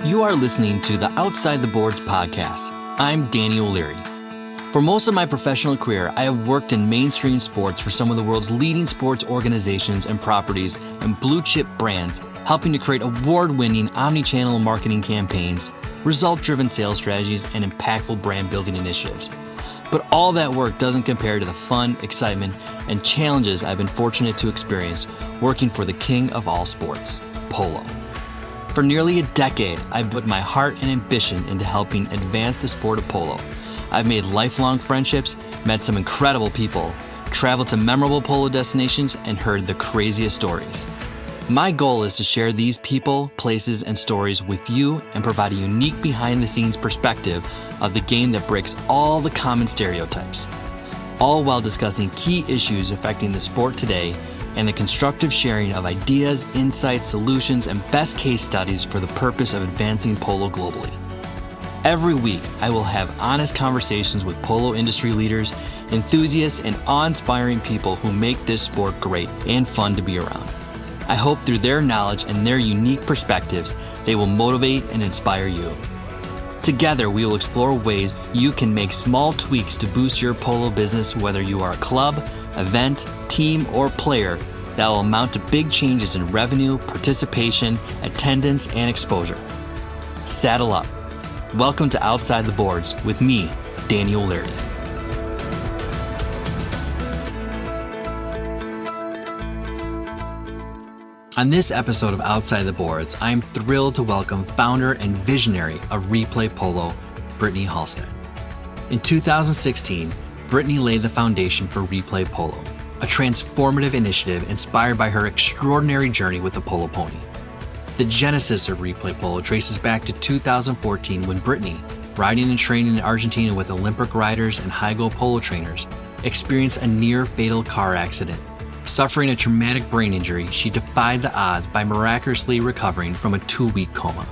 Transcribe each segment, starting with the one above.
You are listening to the Outside the Boards podcast. I'm Danny O'Leary. For most of my professional career, I have worked in mainstream sports for some of the world's leading sports organizations and properties and blue chip brands, helping to create award-winning omni-channel marketing campaigns, result-driven sales strategies, and impactful brand building initiatives. But all that work doesn't compare to the fun, excitement, and challenges I've been fortunate to experience working for the king of all sports, polo. For nearly a decade, I've put my heart and ambition into helping advance the sport of polo. I've made lifelong friendships, met some incredible people, traveled to memorable polo destinations, and heard the craziest stories. My goal is to share these people, places, and stories with you and provide a unique behind-the-scenes perspective of the game that breaks all the common stereotypes, all while discussing key issues affecting the sport today and the constructive sharing of ideas, insights, solutions, and best case studies for the purpose of advancing polo globally. Every week, I will have honest conversations with polo industry leaders, enthusiasts, and awe-inspiring people who make this sport great and fun to be around. I hope through their knowledge and their unique perspectives, they will motivate and inspire you. Together, we will explore ways you can make small tweaks to boost your polo business, whether you are a club, event, team, or player, that will amount to big changes in revenue, participation, attendance, and exposure. Saddle up. Welcome to Outside the Boards with me, Danny O'Leary. On this episode of Outside the Boards, I'm thrilled to welcome founder and visionary of Replay Polo, Brittany Halstead. In 2016, Brittany laid the foundation for Replay Polo, a transformative initiative inspired by her extraordinary journey with the polo pony. The genesis of Replay Polo traces back to 2014 when Brittany, riding and training in Argentina with Olympic riders and high-go polo trainers, experienced a near-fatal car accident. Suffering a traumatic brain injury, she defied the odds by miraculously recovering from a 2-week coma.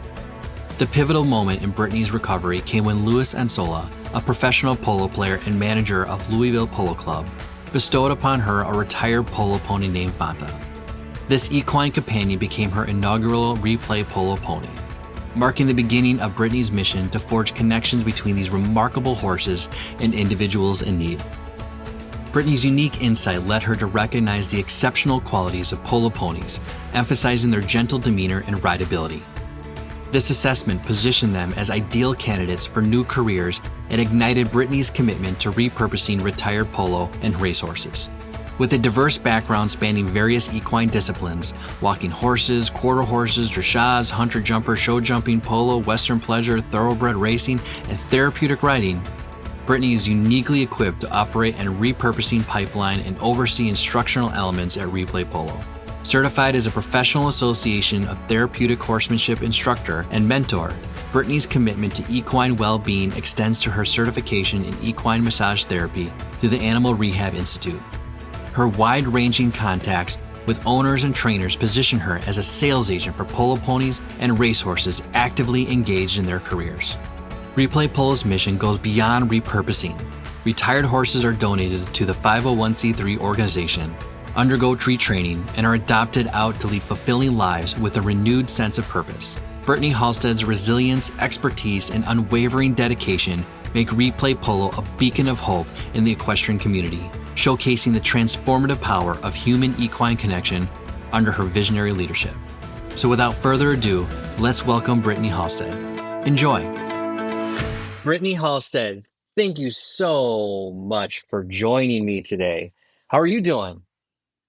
The pivotal moment in Brittany's recovery came when Luis Ansola, a professional polo player and manager of Louisville Polo Club, bestowed upon her a retired polo pony named Fanta. This equine companion became her inaugural Replay Polo pony, marking the beginning of Brittany's mission to forge connections between these remarkable horses and individuals in need. Brittany's unique insight led her to recognize the exceptional qualities of polo ponies, emphasizing their gentle demeanor and rideability. This assessment positioned them as ideal candidates for new careers and ignited Brittany's commitment to repurposing retired polo and racehorses. With a diverse background spanning various equine disciplines, walking horses, quarter horses, dressage, hunter jumper, show jumping, polo, western pleasure, thoroughbred racing, and therapeutic riding, Brittany is uniquely equipped to operate a repurposing pipeline and oversee instructional elements at Replay Polo. Certified as a professional association of therapeutic horsemanship instructor and mentor, Brittany's commitment to equine well-being extends to her certification in equine massage therapy through the Animal Rehab Institute. Her wide-ranging contacts with owners and trainers position her as a sales agent for polo ponies and racehorses actively engaged in their careers. Replay Polo's mission goes beyond repurposing. Retired horses are donated to the 501c3 organization, undergo treat training, and are adopted out to lead fulfilling lives with a renewed sense of purpose. Brittany Halstead's resilience, expertise, and unwavering dedication make Replay Polo a beacon of hope in the equestrian community, showcasing the transformative power of human-equine connection under her visionary leadership. So without further ado, let's welcome Brittany Halstead. Enjoy. Brittany Halstead, thank you so much for joining me today. How are you doing?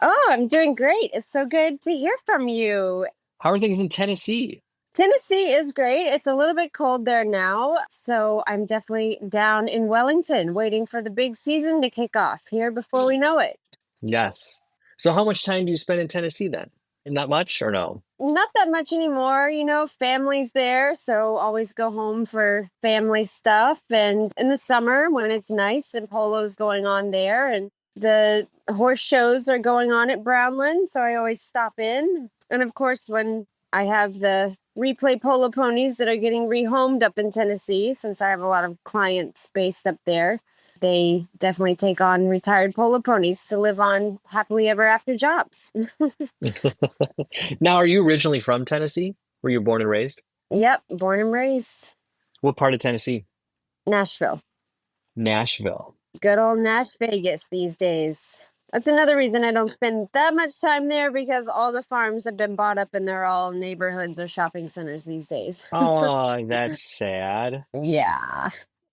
Oh, I'm doing great. It's so good to hear from you. How are things in Tennessee? Tennessee is great. It's a little bit cold there now, so I'm definitely down in Wellington waiting for the big season to kick off here before we know it. Yes. So how much time do you spend in Tennessee then? Not much or no? Not that much anymore, family's there, so always go home for family stuff. And in the summer when it's nice and polo's going on there and the horse shows are going on at Brownland, so I always stop in. And of course, when I have the Replay Polo ponies that are getting rehomed up in Tennessee, since I have a lot of clients based up there, they definitely take on retired polo ponies to live on happily ever after jobs. Now, are you originally from Tennessee? Were you born and raised? Yep, born and raised. What part of Tennessee? Nashville. Nashville. Good old Nash Vegas these days. That's another reason I don't spend that much time there because all the farms have been bought up and they're all neighborhoods or shopping centers these days. Oh, that's sad. Yeah.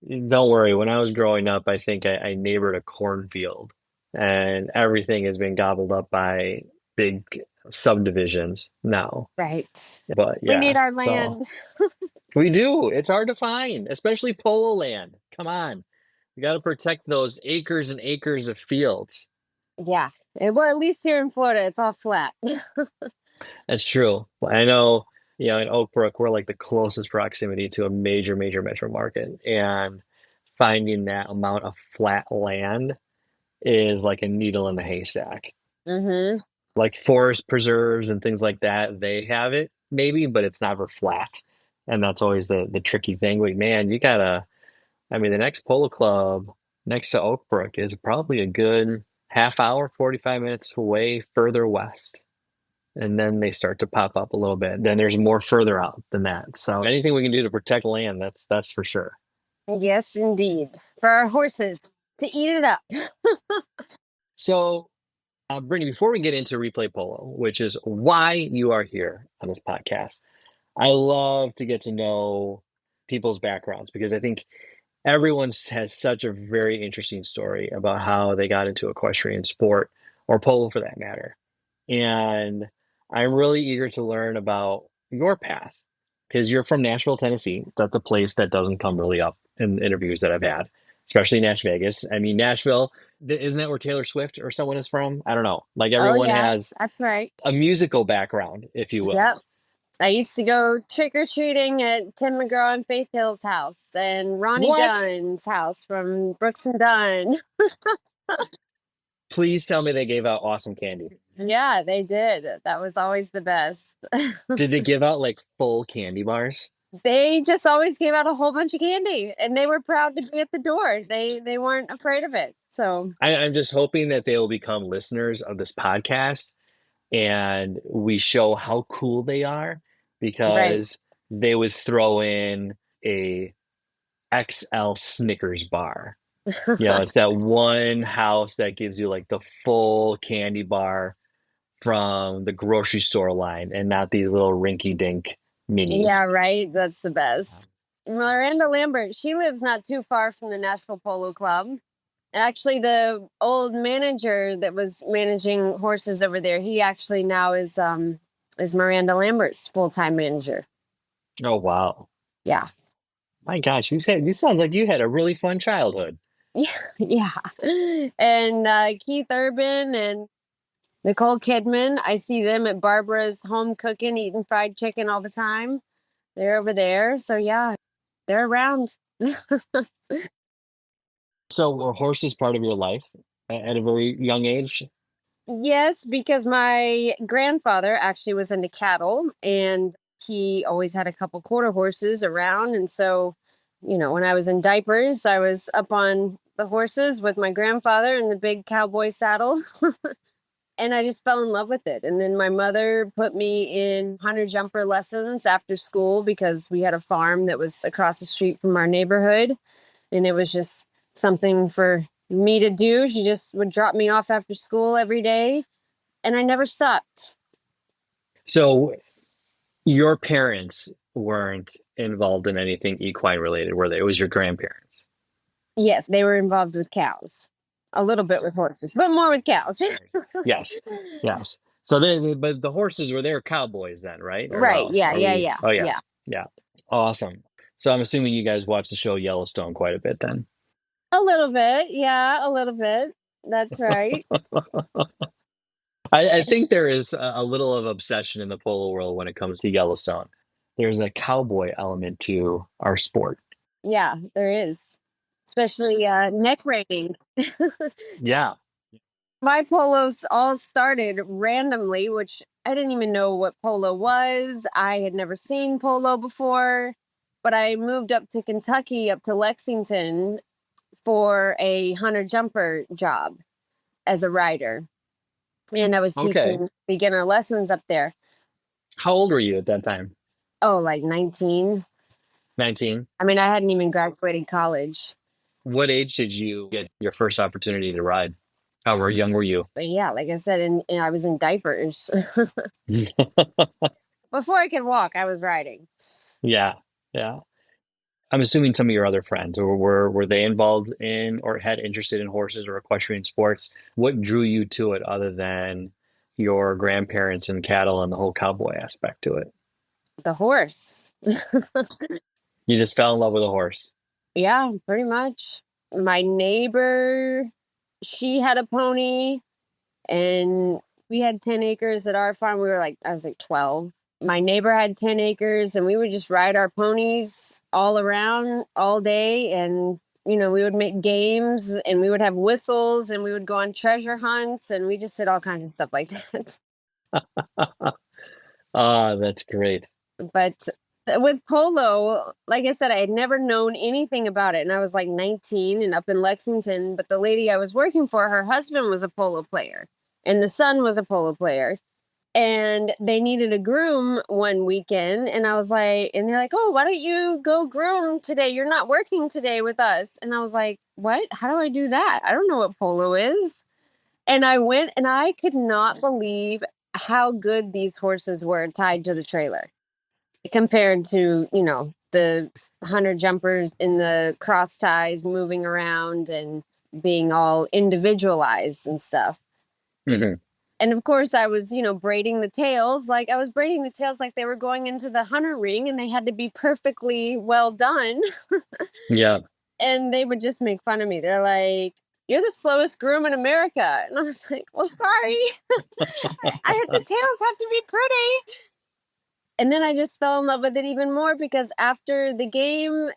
Don't worry. When I was growing up, I think I neighbored a cornfield, and everything has been gobbled up by big subdivisions now. Right. But We need yeah, our so land. we do. It's hard to find, especially polo land. Come on. We got to protect those acres and acres of fields. Yeah. Well, at least here in Florida, it's all flat. That's true. I know, in Oak Brook, we're like the closest proximity to a major metro market. And finding that amount of flat land is like a needle in the haystack. Mm-hmm. Like forest preserves and things like that, they have it maybe, but it's never flat. And that's always the tricky thing. Like, man, the next polo club next to Oak Brook is probably a good half hour, 45 minutes away further west. And then they start to pop up a little bit. Then there's more further out than that. So anything we can do to protect land, that's for sure. Yes, indeed. For our horses to eat it up. So, Brittany, before we get into Replay Polo, which is why you are here on this podcast, I love to get to know people's backgrounds because I think everyone has such a very interesting story about how they got into equestrian sport or polo for that matter. And I'm really eager to learn about your path because you're from Nashville, Tennessee. That's a place that doesn't come really up in interviews that I've had, especially Nash Vegas. I mean, Nashville, isn't that where Taylor Swift or someone is from? I don't know. Like Oh, everyone yeah, has that's right. a musical background, if you will. Yep. I used to go trick or treating at Tim McGraw and Faith Hill's house and Ronnie What? Dunn's house from Brooks and Dunn. Please tell me they gave out awesome candy. Yeah, they did. That was always the best. Did they give out like full candy bars? They just always gave out a whole bunch of candy and they were proud to be at the door. They weren't afraid of it. So, I'm just hoping that they will become listeners of this podcast and we show how cool they are right. because they would throw in a XL Snickers bar. It's that one house that gives you like the full candy bar from the grocery store line and not these little rinky dink Yeah, minis. right. That's the best. Miranda Lambert, she lives not too far from the Nashville Polo Club. Actually, the old manager that was managing horses over there, he actually now is Miranda Lambert's full-time manager. Oh wow. Yeah. My gosh, you sounds like you had a really fun childhood. Yeah, yeah. And Keith Urban and Nicole Kidman, I see them at Barbara's home cooking, eating fried chicken all the time. They're over there. So yeah, they're around. So were horses part of your life at a very young age? Yes, because my grandfather actually was into cattle and he always had a couple quarter horses around. And so, when I was in diapers, I was up on the horses with my grandfather in the big cowboy saddle. And I just fell in love with it. And then my mother put me in hunter jumper lessons after school because we had a farm that was across the street from our neighborhood. And it was just something for me to do. She just would drop me off after school every day. And I never stopped. So your parents weren't involved in anything equine related, were they? It was your grandparents. Yes, they were involved with cows. A little bit with horses, but more with cows. Yes, yes. But the horses were their cowboys then, right? Or Right. no? Yeah. Are Yeah. we? Yeah. Oh yeah, Yeah. yeah. Awesome. So I'm assuming you guys watch the show Yellowstone quite a bit then. A little bit. Yeah. A little bit. That's right. I think there is a little of obsession in the polo world when it comes to Yellowstone. There's a cowboy element to our sport. Yeah, there is. Especially neck reining. Yeah. My polos all started randomly, which I didn't even know what polo was. I had never seen polo before, but I moved up to Kentucky, up to Lexington for a hunter jumper job as a rider. And I was Okay. teaching beginner lessons up there. How old were you at that time? Oh, like 19. 19? I mean, I hadn't even graduated college. What age did you get your first opportunity to ride? How young were you? But yeah, like I said, and I was in diapers. Before I could walk, I was riding. Yeah, yeah. I'm assuming some of your other friends, or were they involved in or had interested in horses or equestrian sports? What drew you to it other than your grandparents and cattle and the whole cowboy aspect to it? The horse. You just fell in love with a horse. Yeah, pretty much. My neighbor, she had a pony, and we had 10 acres at our farm. I was like 12. My neighbor had 10 acres, and we would just ride our ponies all around all day. And, we would make games, and we would have whistles, and we would go on treasure hunts, and we just did all kinds of stuff like that. Ah, that's great. But with polo, like I said, I had never known anything about it. And I was like 19 and up in Lexington. But the lady I was working for, her husband was a polo player, and the son was a polo player. And they needed a groom one weekend. And I was like, and they're like, oh, why don't you go groom today? You're not working today with us. And I was like, what? How do I do that? I don't know what polo is. And I went, and I could not believe how good these horses were tied to the trailer compared to, the hunter jumpers in the cross ties moving around and being all individualized and stuff. Hmm. And of course, I was, braiding the tails. Like I was braiding the tails like they were going into the hunter ring, and they had to be perfectly well done. Yeah. And they would just make fun of me. They're like, you're the slowest groom in America. And I was like, well, sorry. The tails have to be pretty. And then I just fell in love with it even more because after the game,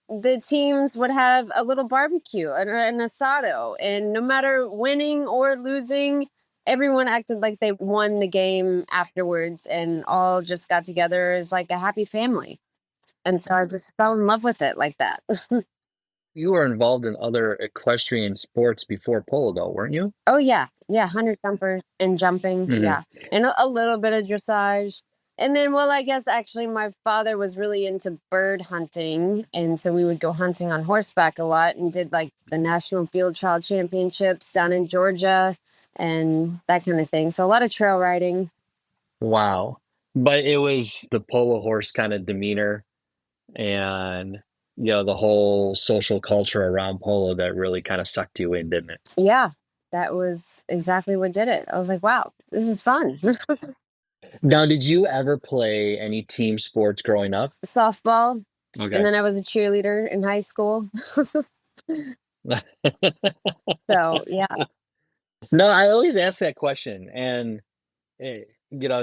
the teams would have a little barbecue, an asado. And no matter winning or losing, everyone acted like they won the game afterwards and all just got together as like a happy family. And so I just fell in love with it like that. You were involved in other equestrian sports before polo, though, weren't you? Oh, yeah. Yeah. 100 jumper and jumping. Hmm. Yeah. And a little bit of dressage. And then, well, I guess actually my father was really into bird hunting. And so we would go hunting on horseback a lot and did like the National Field Trial Championships down in Georgia and that kind of thing. So a lot of trail riding. Wow. But it was the polo horse kind of demeanor and the whole social culture around polo that really kind of sucked you in, didn't it? Yeah, that was exactly what did it. I was like, wow, this is fun. Now, did you ever play any team sports growing up? Softball. Okay. And then I was a cheerleader in high school. So, yeah. No, I always ask that question. And,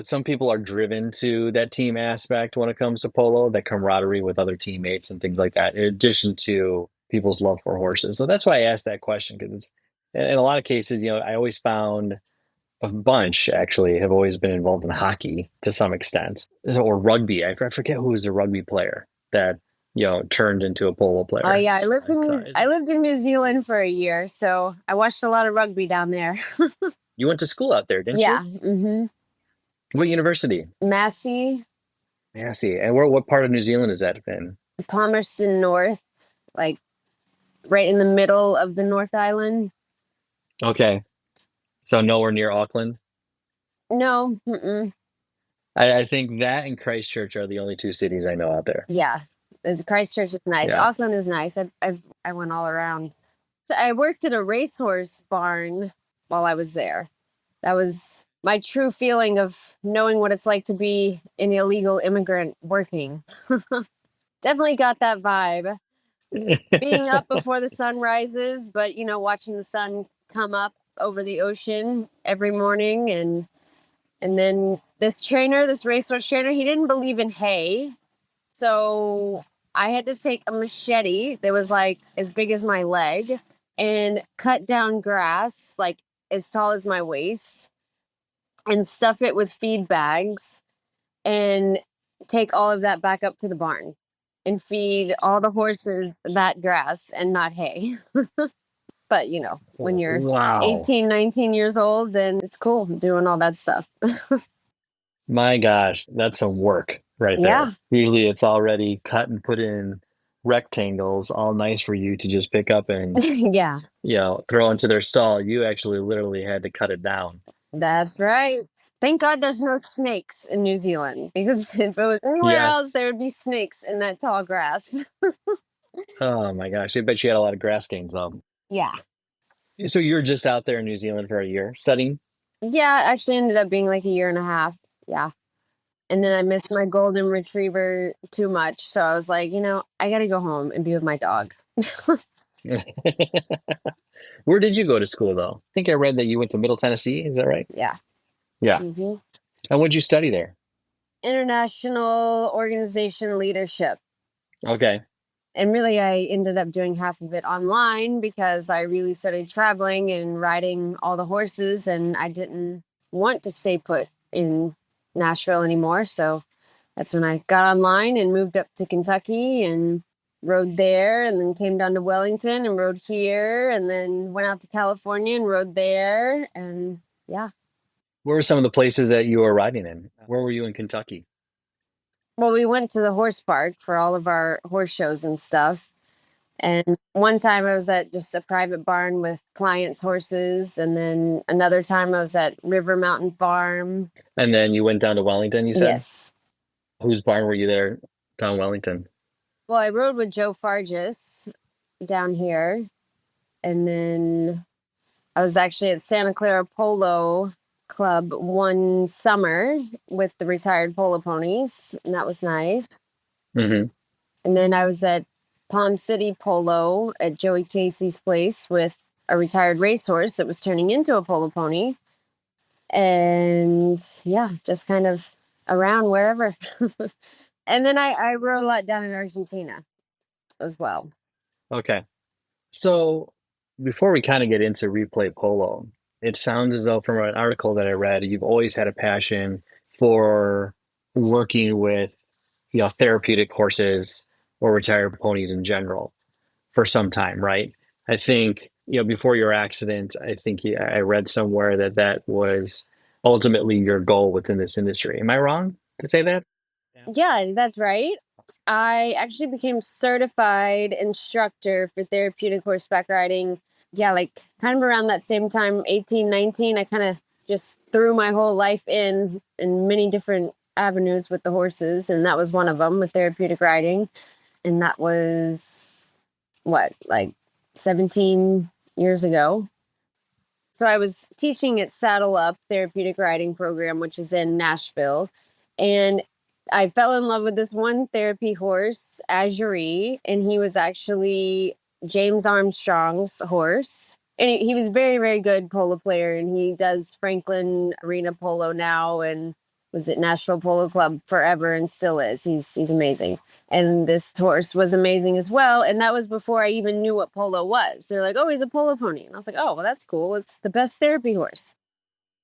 some people are driven to that team aspect when it comes to polo, that camaraderie with other teammates and things like that, in addition to people's love for horses. So that's why I asked that question, because it's, in a lot of cases, I always found a bunch actually have always been involved in hockey to some extent, or rugby. I forget who was the rugby player that turned into a polo player. Oh yeah, I lived in New Zealand for a year, so I watched a lot of rugby down there. You went to school out there, didn't Yeah. you? Mm-hmm. What university? Massey, Massey. And what part of New Zealand is that in? Palmerston North, like right in the middle of the North Island. Okay. So nowhere near Auckland? No. Mm-mm. I think that and Christchurch are the only two cities I know out there. Yeah, Christchurch is nice. Yeah. Auckland is nice. I went all around. So I worked at a racehorse barn while I was there. That was my true feeling of knowing what it's like to be an illegal immigrant working. Definitely got that vibe. Being up before the sun rises, but watching the sun come up over the ocean every morning, and then this racehorse trainer, he didn't believe in hay. So I had to take a machete that was like as big as my leg and cut down grass like as tall as my waist and stuff it with feed bags and take all of that back up to the barn and feed all the horses that grass and not hay. But, when you're Wow. 18, 19 years old, then it's cool doing all that stuff. My gosh, that's some work right there. Yeah. Usually it's already cut and put in rectangles, all nice for you to just pick up and, Yeah, throw into their stall. You actually literally had to cut it down. that's right. Thank God there's no snakes in New Zealand because if it was anywhere else, Yes. there would be snakes in that tall grass. Oh my gosh. I bet you had a lot of grass stains though. Yeah. So you were just out there in New Zealand for a year studying? Yeah, it actually ended up being like a year and a half. Yeah. And then I missed my golden retriever too much. So I was like, I got to go home and be with my dog. Where did you go to school though? I think I read that you went to Middle Tennessee. Is that right? Yeah. Yeah. hmm And what'd you study there? International organization leadership. Okay. And really, I ended up doing half of it online because I really started traveling and riding all the horses, and I didn't want to stay put in Nashville anymore. So that's when I got online and moved up to Kentucky and rode there, and then came down to Wellington and rode here, and then went out to California and rode there. And yeah. Where were some of the places that you were riding in? Where were you in Kentucky? Well, we went to the horse park for all of our horse shows and stuff. And one time I was at just a private barn with clients' horses. And then another time I was at River Mountain Farm. And then you went down to Wellington, you said? Yes. Whose barn were you there down Wellington? Well, I rode with Joe Fargus down here. And then I was actually at Santa Clara Polo Club one summer with the retired polo ponies. And that was nice. Hmm. And then I was at Palm City Polo at Joey Casey's place with a retired racehorse that was turning into a polo pony. And yeah, just kind of around wherever. And then I rode a lot down in Argentina as well. Okay. So before we kind of get into replay polo, it sounds as though from an article that I read, you've always had a passion for working with, therapeutic horses or retired ponies in general for some time, right? I think, before your accident, I think I read somewhere that that was ultimately your goal within this industry. Am I wrong to say that? Yeah, that's right. I actually became certified instructor for therapeutic horseback riding. Yeah, like kind of around that same time, 18, 19. I kind of just threw my whole life in many different avenues with the horses. And that was one of them with therapeutic riding. And that was what, like 17 years ago. So I was teaching at Saddle Up Therapeutic Riding Program, which is in Nashville. And I fell in love with this one therapy horse, Azuri, and he was actually James Armstrong's horse. And he was very, very good polo player, and he does Franklin Arena Polo now and was at Nashville Polo Club forever and still is. He's amazing. And this horse was amazing as well. And that was before I even knew what polo was. They're like, oh, he's a polo pony. And I was like, oh, well, that's cool. It's the best therapy horse.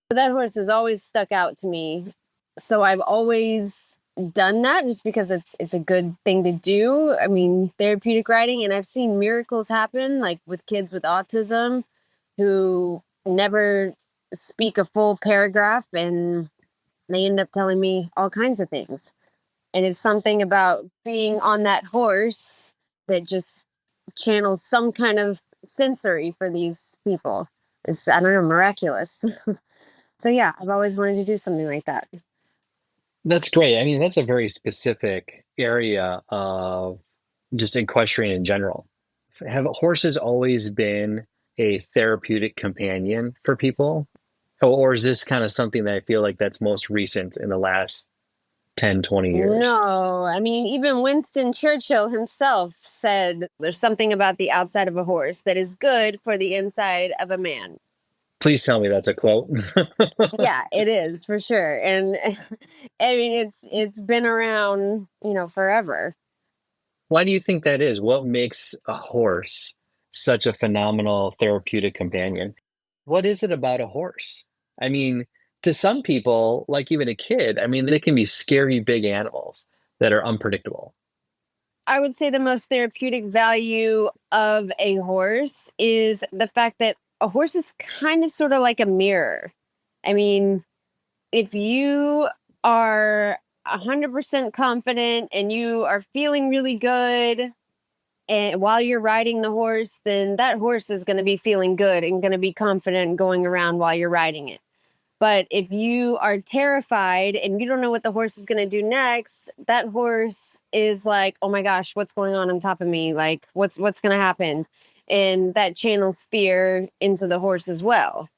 But that horse has always stuck out to me. So I've always done that just because it's a good thing to do. I mean, therapeutic riding, and I've seen miracles happen, like with kids with autism who never speak a full paragraph and they end up telling me all kinds of things. And it's something about being on that horse that just channels some kind of sensory for these people. It's, I don't know, miraculous. So yeah, I've always wanted to do something like that. That's great. I mean, that's a very specific area of just equestrian in general. Have horses always been a therapeutic companion for people? Or is this kind of something that I feel like that's most recent in the last 10, 20 years? No, I mean, even Winston Churchill himself said there's something about the outside of a horse that is good for the inside of a man. Please tell me that's a quote. Yeah, it is for sure. And I mean, it's been around, forever. Why do you think that is? What makes a horse such a phenomenal therapeutic companion? What is it about a horse? I mean, to some people, like even a kid, I mean, they can be scary big animals that are unpredictable. I would say the most therapeutic value of a horse is the fact that a horse is kind of sort of like a mirror. I mean, if you are 100% confident and you are feeling really good and while you're riding the horse, then that horse is going to be feeling good and going to be confident going around while you're riding it. But if you are terrified and you don't know what the horse is going to do next, that horse is like, oh my gosh, what's going on top of me? Like, what's going to happen? And that channels fear into the horse as well.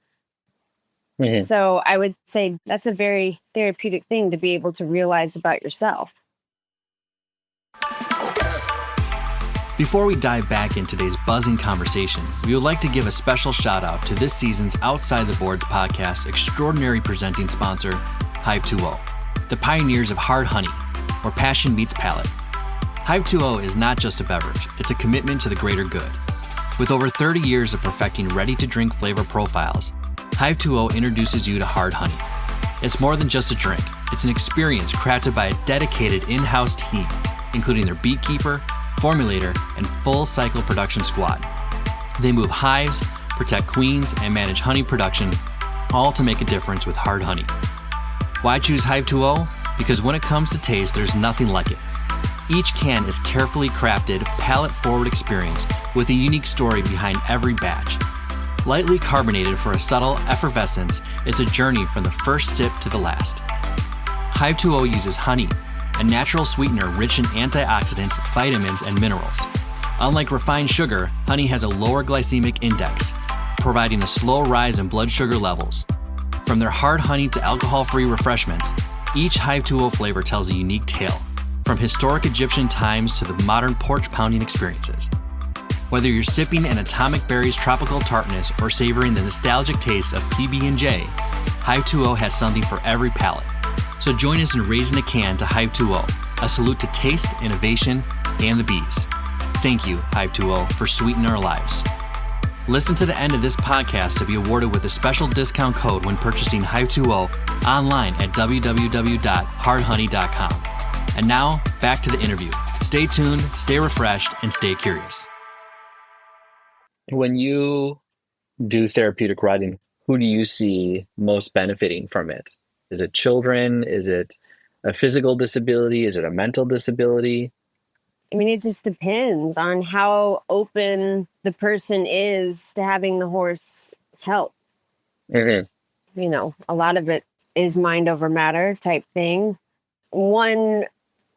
Mm-hmm. So I would say that's a very therapeutic thing to be able to realize about yourself. Before we dive back in today's buzzing conversation, we would like to give a special shout out to this season's Outside the Boards podcast extraordinary presenting sponsor, Hive 2.0, the pioneers of hard honey, where passion meets palate. Hive 2.0 is not just a beverage, it's a commitment to the greater good. With over 30 years of perfecting ready-to-drink flavor profiles, Hive 2.0 introduces you to hard honey. It's more than just a drink, it's an experience crafted by a dedicated in-house team, including their beekeeper, formulator, and full cycle production squad. They move hives, protect queens, and manage honey production, all to make a difference with hard honey. Why choose Hive 2.0? Because when it comes to taste, there's nothing like it. Each can is carefully crafted, palate-forward experience with a unique story behind every batch. Lightly carbonated for a subtle effervescence, it's a journey from the first sip to the last. Hive 2.0 uses honey, a natural sweetener rich in antioxidants, vitamins, and minerals. Unlike refined sugar, honey has a lower glycemic index, providing a slow rise in blood sugar levels. From their hard honey to alcohol-free refreshments, each Hive 2.0 flavor tells a unique tale, from historic Egyptian times to the modern porch-pounding experiences. Whether you're sipping an Atomic Berry's tropical tartness or savoring the nostalgic taste of PB&J, Hive 2.0 has something for every palate. So join us in raising a can to Hive 2.0, a salute to taste, innovation, and the bees. Thank you, Hive 2.0, for sweetening our lives. Listen to the end of this podcast to be awarded with a special discount code when purchasing Hive 2.0 online at www.hardhoney.com. And now, back to the interview. Stay tuned, stay refreshed, and stay curious. When you do therapeutic riding, who do you see most benefiting from it? Is it children? Is it a physical disability? Is it a mental disability? I mean, it just depends on how open the person is to having the horse help. Mm-hmm. You know, a lot of it is mind over matter type thing. One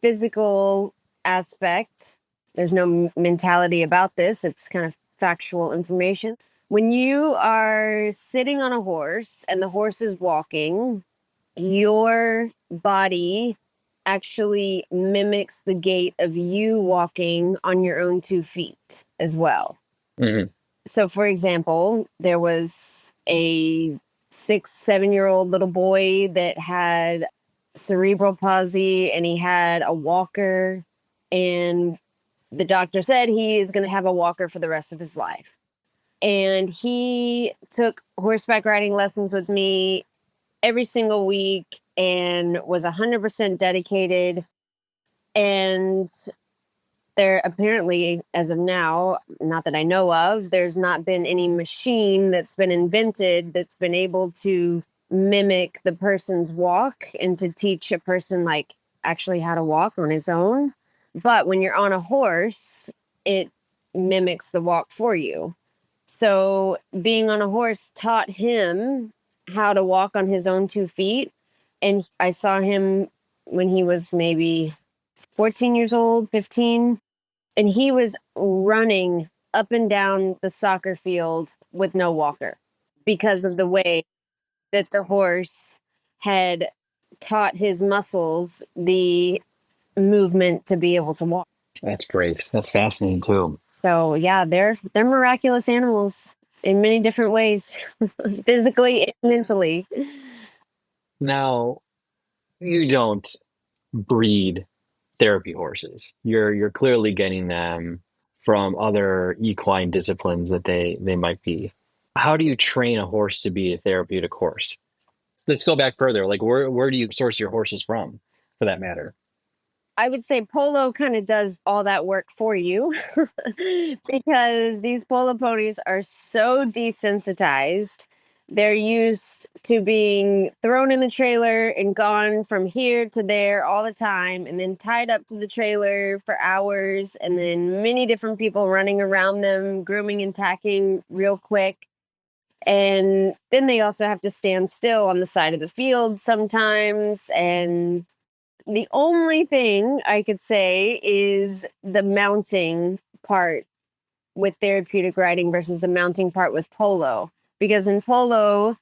physical aspect, there's no mentality about this. It's kind of factual information. When you are sitting on a horse and the horse is walking, your body actually mimics the gait of you walking on your own 2 feet as well. Mm-hmm. So, for example, there was a 6-7-year-old little boy that had cerebral palsy and he had a walker, and the doctor said he is going to have a walker for the rest of his life. And he took horseback riding lessons with me every single week and was 100% dedicated. And there apparently, as of now, not that I know of, there's not been any machine that's been invented that's been able to mimic the person's walk and to teach a person like actually how to walk on his own. But when you're on a horse, it mimics the walk for you. So being on a horse taught him how to walk on his own 2 feet. And I saw him when he was maybe 14 years old, 15. And he was running up and down the soccer field with no walker because of the way that the horse had taught his muscles the movement to be able to walk. That's great. That's fascinating too. So yeah, they're miraculous animals in many different ways, physically and mentally. Now, you don't breed therapy horses. You're clearly getting them from other equine disciplines that they might be. How do you train a horse to be a therapeutic horse? Let's go back further. Like where do you source your horses from, for that matter? I would say polo kind of does all that work for you because these polo ponies are so desensitized They're used to being thrown in the trailer and gone from here to there all the time, and then tied up to the trailer for hours, and then many different people running around them, grooming and tacking real quick. And then they also have to stand still on the side of the field sometimes. And the only thing I could say is the mounting part with therapeutic riding versus the mounting part with polo. Because in polo,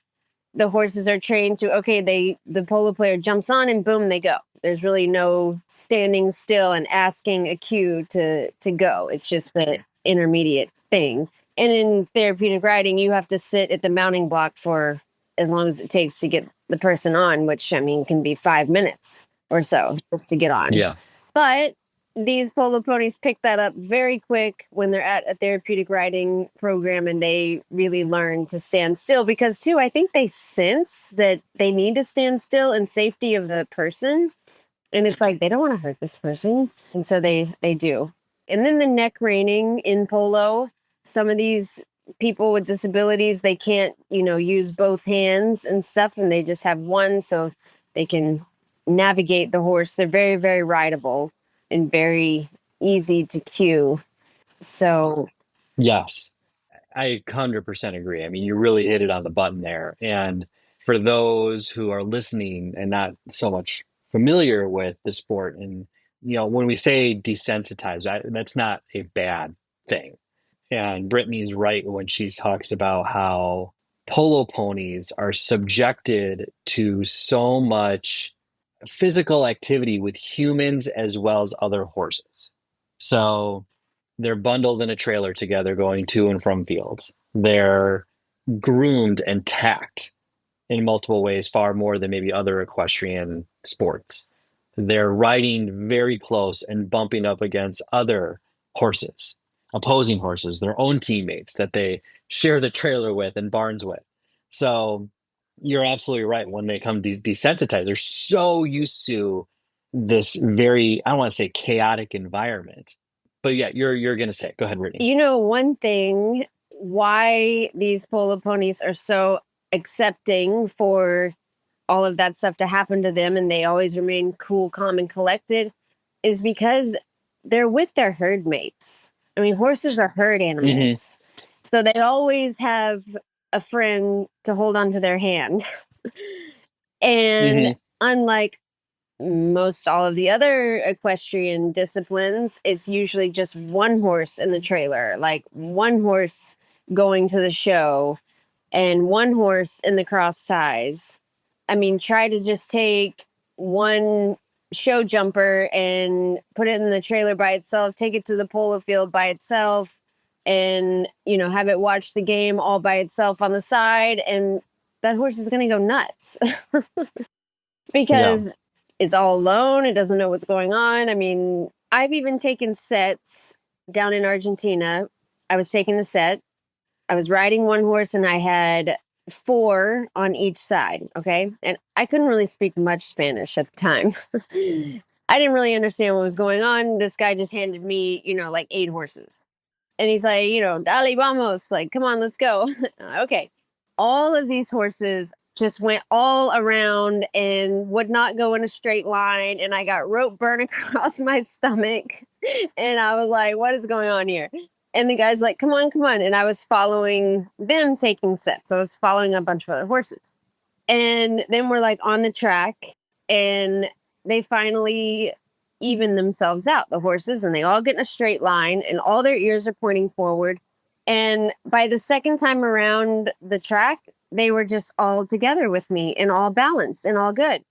the horses are trained to, okay, the polo player jumps on and boom, they go. There's really no standing still and asking a cue to go. It's just the intermediate thing. And in therapeutic riding, you have to sit at the mounting block for as long as it takes to get the person on, which I mean can be 5 minutes or so just to get on. Yeah. But these polo ponies pick that up very quick when they're at a therapeutic riding program, and they really learn to stand still because too, I think they sense that they need to stand still in safety of the person. And it's like, they don't want to hurt this person. And so they do. And then the neck reining in polo, some of these people with disabilities, they can't, use both hands and stuff, and they just have one so they can navigate the horse. They're very, very rideable and very easy to cue. So, Yes, I 100% agree. I mean, you really hit it on the button there. And for those who are listening and not so much familiar with the sport, and when we say desensitized, that's not a bad thing. And Brittany's right when she talks about how polo ponies are subjected to so much physical activity with humans as well as other horses. So they're bundled in a trailer together going to and from fields. They're groomed and tacked in multiple ways, far more than maybe other equestrian sports. They're riding very close and bumping up against other horses, opposing horses, their own teammates that they share the trailer with and barns with. So you're absolutely right. When they come desensitized, they're so used to this very, I don't want to say chaotic environment, but yeah, you're going to say, go ahead, Brittany. One thing why these polo ponies are so accepting for all of that stuff to happen to them and they always remain cool, calm, and collected is because they're with their herd mates. I mean, horses are herd animals. So they always have a friend to hold on to their hand. And unlike most all of the other equestrian disciplines, it's usually just one horse in the trailer, like one horse going to the show and one horse in the cross ties. I mean, try to just take one show jumper and put it in the trailer by itself, take it to the polo field by itself, and, have it watch the game all by itself on the side. And that horse is going to go nuts because it's all alone. It doesn't know what's going on. I mean, I've even taken sets down in Argentina. I was taking a set. I was riding one horse and I had 4 on each side. Okay. And I couldn't really speak much Spanish at the time. I didn't really understand what was going on. This guy just handed me, like 8 horses. And he's like, dale, vamos. Like, come on, let's go. Okay. All of these horses just went all around and would not go in a straight line. And I got rope burn across my stomach. And I was like, what is going on here? And the guy's like, come on, come on. And I was following them taking sets. So I was following a bunch of other horses. And then we're like on the track and they finally even themselves out, the horses, and they all get in a straight line and all their ears are pointing forward. And by the second time around the track, they were just all together with me and all balanced and all good.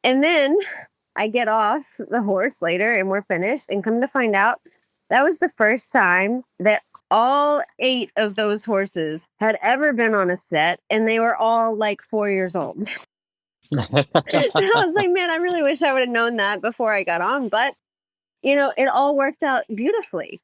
And then I get off the horse later and we're finished, and come to find out that was the first time that all 8 of those horses had ever been on a set, and they were all like 4 years old. I was like, man, I really wish I would have known that before I got on, but it all worked out beautifully.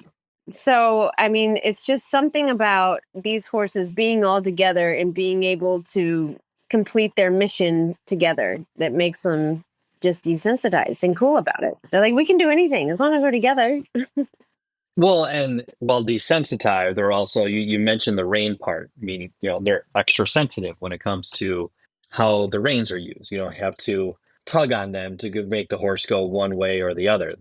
So, I mean, it's just something about these horses being all together and being able to complete their mission together that makes them just desensitized and cool about it. They're like, we can do anything as long as we're together. Well, and while desensitized, they're also you mentioned the rein part, meaning they're extra sensitive when it comes to how the reins are used. You don't have to tug on them to make the horse go one way or the other.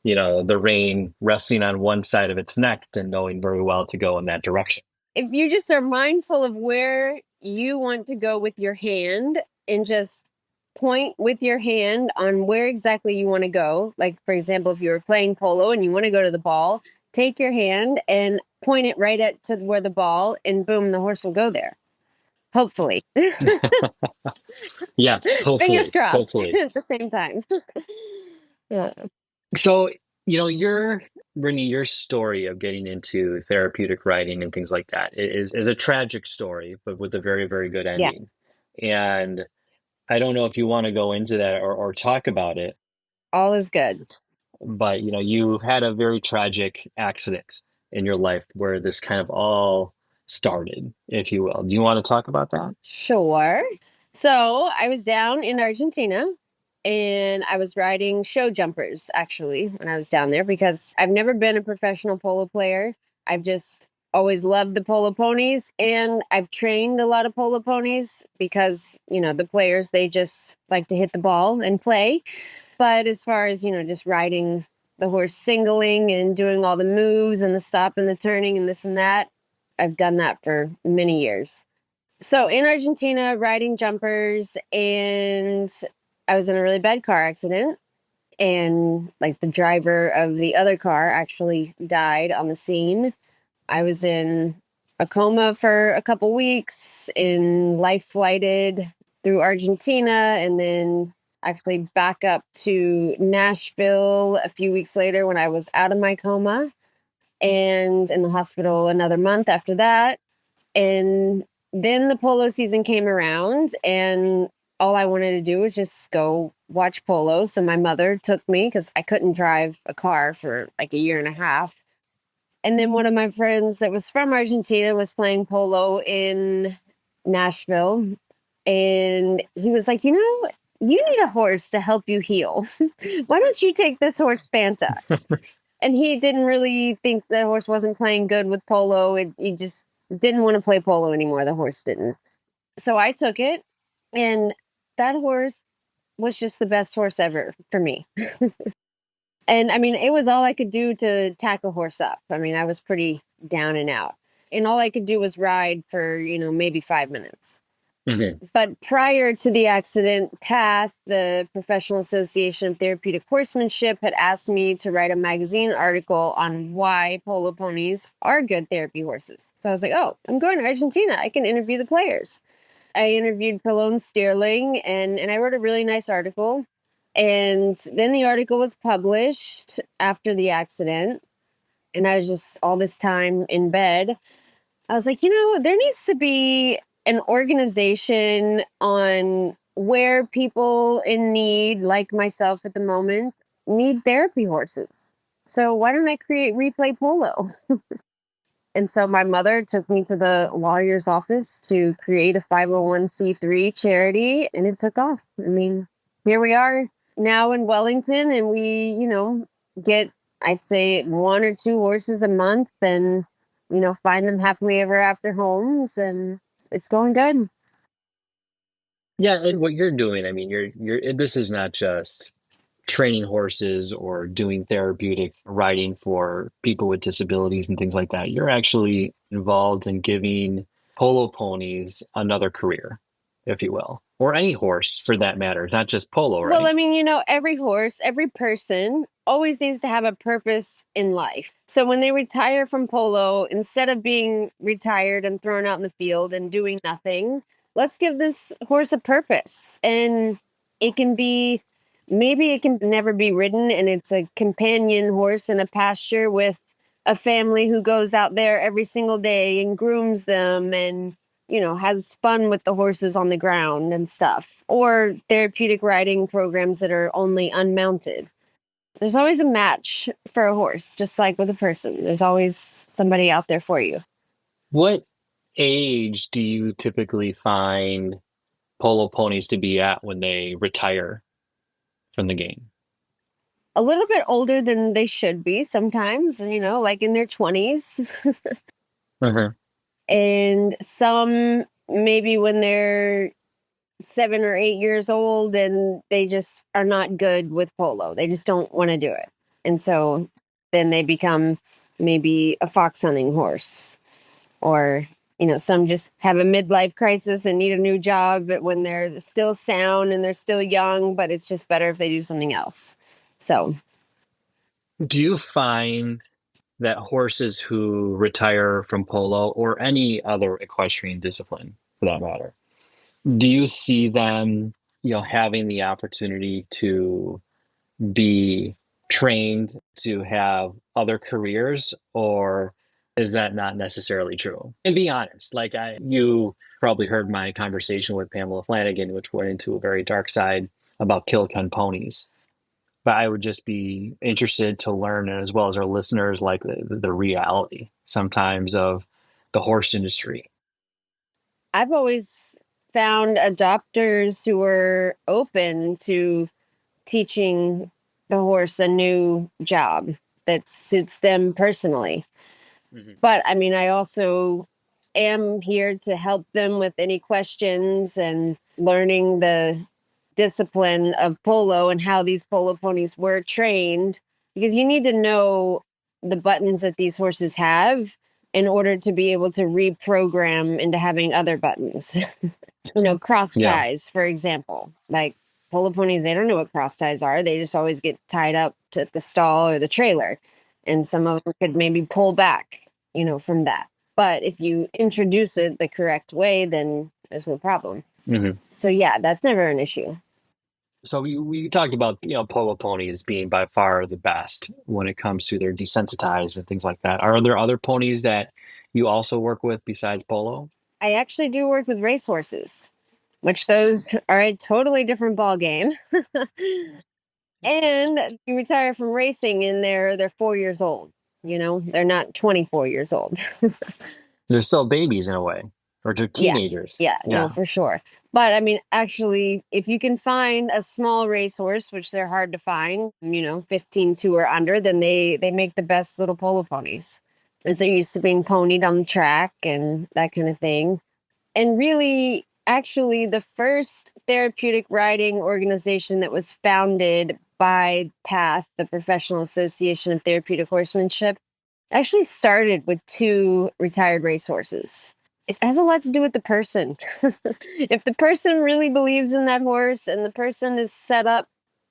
The rein resting on one side of its neck and knowing very well to go in that direction. If you just are mindful of where you want to go with your hand and just point with your hand on where exactly you want to go, like for example, if you were playing polo and you want to go to the ball, take your hand and point it right at to where the ball, and boom, the horse will go there. Hopefully. Yes, Fingers hopefully, crossed hopefully. at the same time. Yeah. So, Brittany, your story of getting into therapeutic writing and things like that is a tragic story, but with a very, very good Yeah. ending. And I don't know if you want to go into that or talk about it, All is good. but you had a very tragic accident in your life where this kind of all started, if you will. Do you want to talk about that? Sure. So I was down in Argentina and I was riding show jumpers actually when I was down there because I've never been a professional polo player. I've just always loved the polo ponies and I've trained a lot of polo ponies because, the players, they just like to hit the ball and play. But as far as, just riding the horse singling and doing all the moves and the stop and the turning and this and that, I've done that for many years. So in Argentina, riding jumpers, and I was in a really bad car accident. And like the driver of the other car actually died on the scene. I was in a coma for a couple weeks, in life flighted through Argentina, and then actually back up to Nashville a few weeks later when I was out of my coma, and in the hospital another month after that. And then the polo season came around, and all I wanted to do was just go watch polo. So my mother took me because I couldn't drive a car for like a year and a half. And then one of my friends that was from Argentina was playing polo in Nashville. And he was like, you need a horse to help you heal. Why don't you take this horse, Fanta? And he didn't really think the horse wasn't playing good with polo. He just didn't want to play polo anymore. The horse didn't. So I took it, and that horse was just the best horse ever for me. And I mean, it was all I could do to tack a horse up. I mean, I was pretty down and out. And all I could do was ride for, maybe 5 minutes. Mhm. But prior to the accident, PATH, the Professional Association of Therapeutic Horsemanship, had asked me to write a magazine article on why polo ponies are good therapy horses. So I was like, oh, I'm going to Argentina. I can interview the players. I interviewed Pallone Steerling, and I wrote a really nice article. And then the article was published after the accident. And I was just all this time in bed. I was like, there needs to be an organization on where people in need, like myself at the moment, need therapy horses. So why don't I create Replay Polo? And so my mother took me to the lawyer's office to create a 501c3 charity, and it took off. I mean, here we are now in Wellington, and we, get, I'd say, one or two horses a month and, find them happily ever after homes, and it's going good. Yeah, and what you're doing, I mean, this is not just training horses or doing therapeutic riding for people with disabilities and things like that. You're actually involved in giving polo ponies another career, if you will, or any horse for that matter, not just polo, Well, right? I mean, every horse, every person always needs to have a purpose in life. So when they retire from polo, instead of being retired and thrown out in the field and doing nothing, let's give this horse a purpose. And it can be, maybe it can never be ridden, and it's a companion horse in a pasture with a family who goes out there every single day and grooms them and has fun with the horses on the ground and stuff, or therapeutic riding programs that are only unmounted. There's always a match for a horse, just like with a person. There's always somebody out there for you. What age do you typically find polo ponies to be at when they retire from the game? a little bit older than they should be sometimes, like in their 20s. Uh-huh. And some maybe when they're 7 or 8 years old and they just are not good with polo. They just don't want to do it. And so then they become maybe a fox hunting horse, or some just have a midlife crisis and need a new job when they're still sound and they're still young, but it's just better if they do something else. So Do you find that horses who retire from polo or any other equestrian discipline for that matter, do you see them, having the opportunity to be trained to have other careers, or is that not necessarily true? And be honest, like you probably heard my conversation with Pamela Flanagan, which went into a very dark side about kill Ken ponies. But I would just be interested to learn, as well as our listeners, like the reality sometimes of the horse industry. I've always found adopters who were open to teaching the horse a new job that suits them personally. Mhm. But I mean, I also am here to help them with any questions and learning the discipline of polo and how these polo ponies were trained, because you need to know the buttons that these horses have in order to be able to reprogram into having other buttons. Cross Yeah. ties, for example. Like polo ponies, they don't know what cross ties are. They just always get tied up to the stall or the trailer. And some of them could maybe pull back, from that. But if you introduce it the correct way, then there's no problem. Mhm. So yeah, that's never an issue. So we talked about, polo ponies being by far the best when it comes to their desensitized and things like that. Are there other ponies that you also work with besides polo? I actually do work with racehorses, which those are a totally different ball game. And you retire from racing and they're 4 years old. They're not 24 years old. They're still babies in a way, or they're Yeah. teenagers. Yeah, no, Yeah. for sure. But I mean, actually, if you can find a small racehorse, which they're hard to find, 15 or under, then they make the best little polo ponies. As they're used to being ponied on the track and that kind of thing. And really, actually, the first therapeutic riding organization that was founded by PATH, the Professional Association of Therapeutic Horsemanship, actually started with two retired racehorses. It has a lot to do with the person. If the person really believes in that horse and the person is set up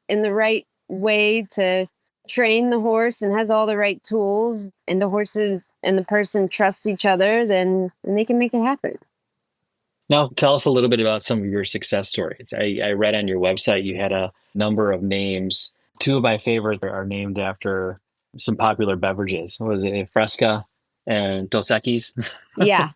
in the right way to train the horse and has all the right tools, and the horses and the person trust each other, then they can make it happen. Now, tell us a little bit about some of your success stories. I read on your website you had a number of names. Two of my favorites are named after some popular beverages. What was it? Fresca and Dos Equis. Yeah,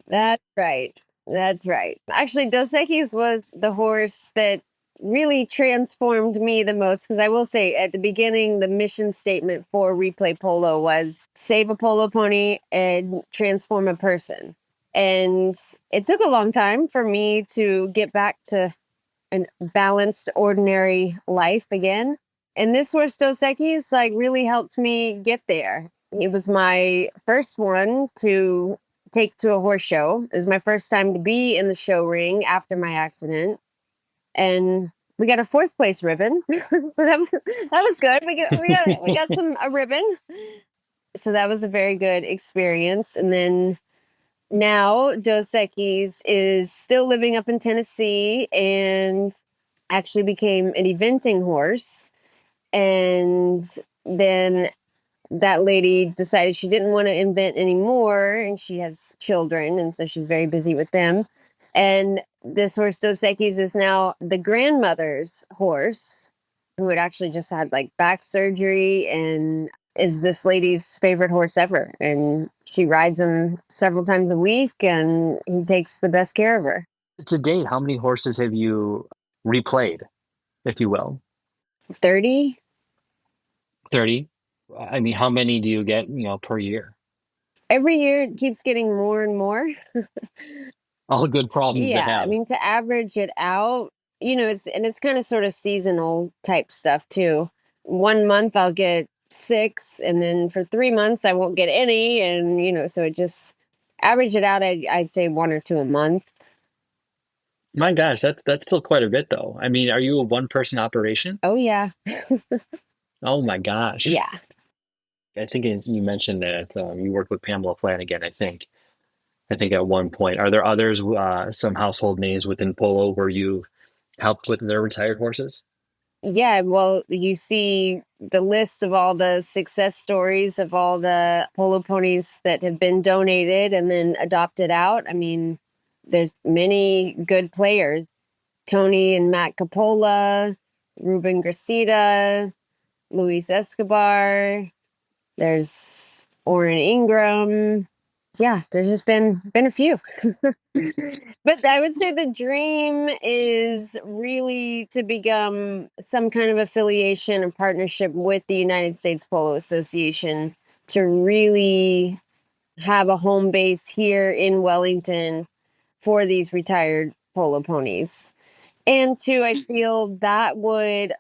that's right. That's right. Actually, Dos Equis was the horse that really transformed me the most, because I will say at the beginning, the mission statement for Replay Polo was save a polo pony and transform a person. And it took a long time for me to get back to a balanced, ordinary life again. And this horse, Dos Equis, like really helped me get there. It was my first one to take to a horse show. It was my first time to be in the show ring after my accident. And we got a fourth place ribbon. So that was good. We got a ribbon. So that was a very good experience. And then now Dos Equis is still living up in Tennessee and actually became an eventing horse. And then that lady decided she didn't want to invent anymore, and she has children, and so she's very busy with them. And this horse, Dos Equis, is now the grandmother's horse, who had actually just had like back surgery and is this lady's favorite horse ever. And she rides him several times a week, and he takes the best care of her. To date, how many horses have you replayed, if you will? 30. 30? I mean, how many do you get, per year? Every year it keeps getting more and more. All good problems to Yeah, I have. mean, to average it out, it's kind of sort of seasonal type stuff too. 1 month I'll get 6, and then for 3 months I won't get any. And, so it just average it out. I'd say 1 or 2 a month. My gosh, that's still quite a bit though. I mean, are you a one-person operation? Oh, yeah. Oh my gosh. Yeah. I think you mentioned that you work with Pamela Flanagan, I think. I think at one point. Are there others, some household names within polo where you helped with their retired horses? Yeah, well, you see the list of all the success stories of all the polo ponies that have been donated and then adopted out. I mean, there's many good players. Tony and Matt Capola, Ruben Gracita, Luis Escobar. There's Oren Ingram. Yeah, there's just been a few. But I would say the dream is really to become some kind of affiliation or partnership with the United States Polo Association to really have a home base here in Wellington for these retired polo ponies. And two, I feel that would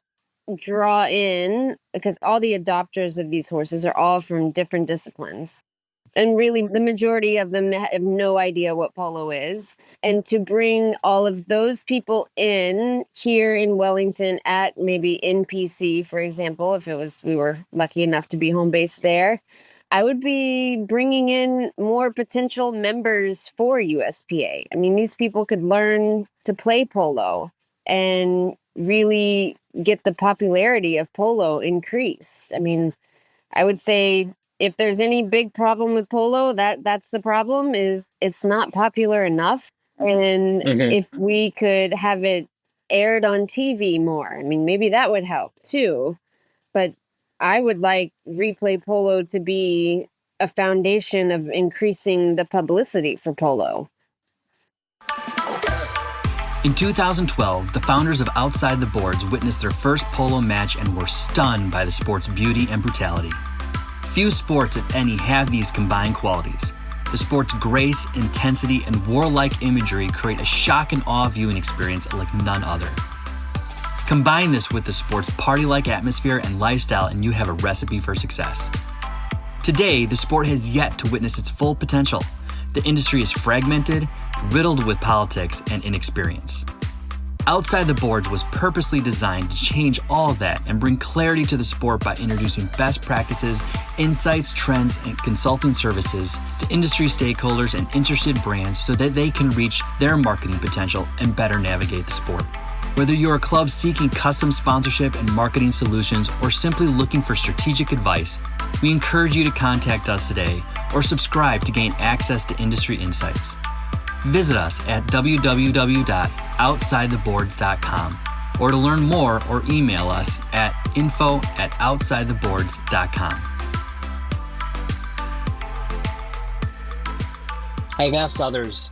draw in, because all the adopters of these horses are all from different disciplines. And really, the majority of them have no idea what polo is. And to bring all of those people in here in Wellington at maybe NPC, for example, if we were lucky enough to be home based there, I would be bringing in more potential members for USPA. I mean, these people could learn to play polo and really get the popularity of polo increased. I mean, I would say if there's any big problem with polo, that's the problem, is it's not popular enough. And if we could have it aired on TV more, I mean, maybe that would help too. But I would like Replay Polo to be a foundation of increasing the publicity for polo. In 2012, the founders of Outside the Boards witnessed their first polo match and were stunned by the sport's beauty and brutality. Few sports, if any, have these combined qualities. The sport's grace, intensity, and warlike imagery create a shock and awe viewing experience like none other. Combine this with the sport's party-like atmosphere and lifestyle, and you have a recipe for success. Today, the sport has yet to witness its full potential. The industry is fragmented, riddled with politics and inexperience. Outside the Boards was purposely designed to change all of that and bring clarity to the sport by introducing best practices, insights, trends, and consulting services to industry stakeholders and interested brands so that they can reach their marketing potential and better navigate the sport. Whether you're a club seeking custom sponsorship and marketing solutions or simply looking for strategic advice, we encourage you to contact us today or subscribe to gain access to industry insights. Visit us at www.outsidetheboards.com or to learn more or email us at info@outsidetheboards.com. I've asked others,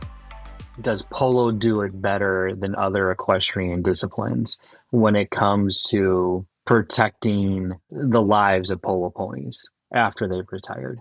does polo do it better than other equestrian disciplines when it comes to protecting the lives of polo ponies after they've retired?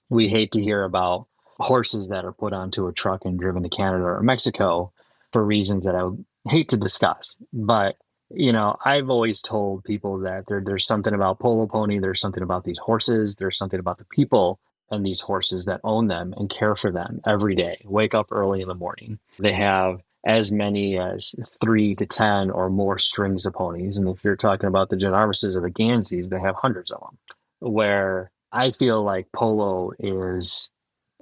We hate to hear about horses that are put onto a truck and driven to Canada or Mexico for reasons that I would hate to discuss. But, I've always told people that there's something about polo pony, there's something about these horses, there's something about the people and these horses that own them and care for them every day, wake up early in the morning. They have as many as 3 to 10 or more strings of ponies. And if you're talking about the Genarvises or the Ganseys, they have hundreds of them. Where I feel like polo is,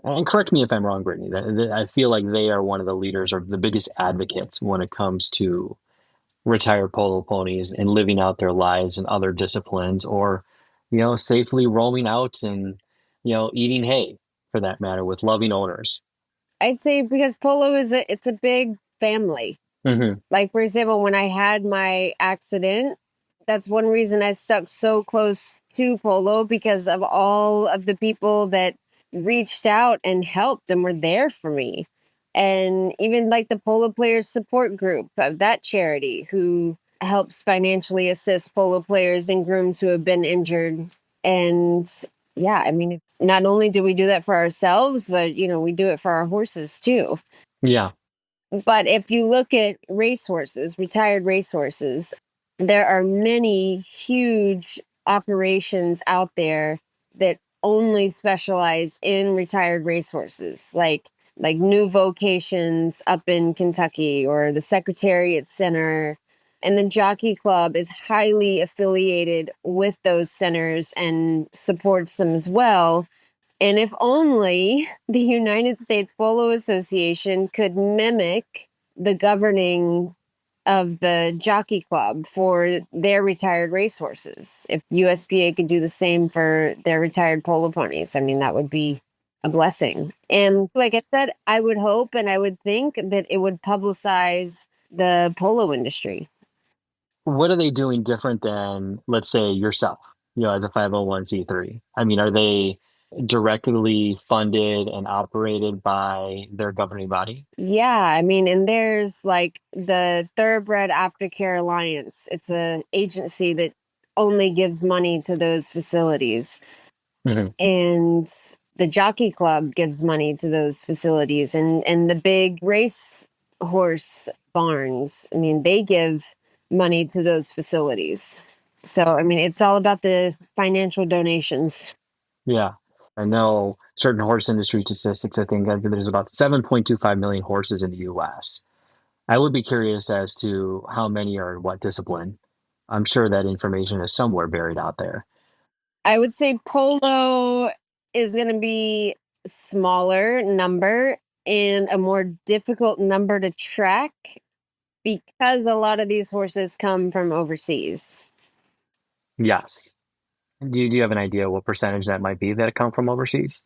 and correct me if I'm wrong, Brittany, I feel like they are one of the leaders or the biggest advocates when it comes to retired polo ponies and living out their lives in other disciplines or, safely roaming out and, eating hay for that matter with loving owners. I'd say because polo it's a big family. Like, for example, when I had my accident, that's one reason I stuck so close to polo, because of all of the people that reached out and helped and were there for me. And even like the polo players support group of that charity who helps financially assist polo players and grooms who have been injured. And yeah, I mean, not only do we do that for ourselves, but, we do it for our horses too. Yeah. But if you look at racehorses, retired racehorses, there are many huge operations out there that only specialize in retired racehorses, like New Vocations up in Kentucky or the Secretariat Center. And the Jockey Club is highly affiliated with those centers and supports them as well. And if only the United States Polo Association could mimic the governing of the Jockey Club for their retired racehorses. If USPA could do the same for their retired polo ponies, I mean, that would be a blessing. And like I said, I would hope and I would think that it would publicize the polo industry. What are they doing different than, let's say, yourself, as a 501c3? I mean, are they directly funded and operated by their governing body? Yeah, I mean, and there's like the Thoroughbred Aftercare Alliance. It's a agency that only gives money to those facilities. Mhm. And the Jockey Club gives money to those facilities, and the big race horse barns, I mean, they give money to those facilities. So, I mean, it's all about the financial donations. Yeah. I know certain horse industry statistics. I think that there's about 7.25 million horses in the US. I would be curious as to how many are in what discipline. I'm sure that information is somewhere buried out there. I would say polo is going to be smaller number and a more difficult number to track because a lot of these horses come from overseas. Yes. Do you have an idea what percentage that might be that come from overseas?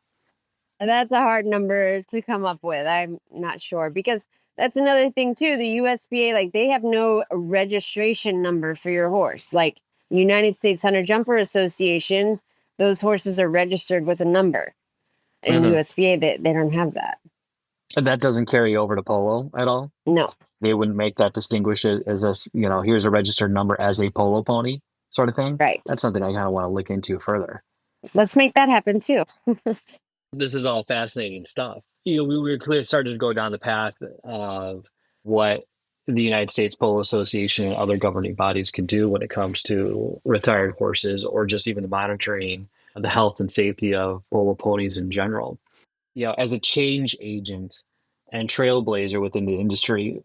That's a hard number to come up with. I'm not sure because that's another thing too. The USPA, like they have no registration number for your horse. Like United States Hunter Jumper Association, those horses are registered with a number. In Mhm. USPA, they don't have that. And that doesn't carry over to polo at all? No. They wouldn't make that distinguish it as a, here's a registered number as a polo pony sort of thing? Right. That's something I kind of want to look into further. Let's make that happen too. This is all fascinating stuff. We were clearly starting to go down the path of what the United States Polo Association and other governing bodies can do when it comes to retired horses or just even monitoring the health and safety of polo ponies in general. As a change agent and trailblazer within the industry,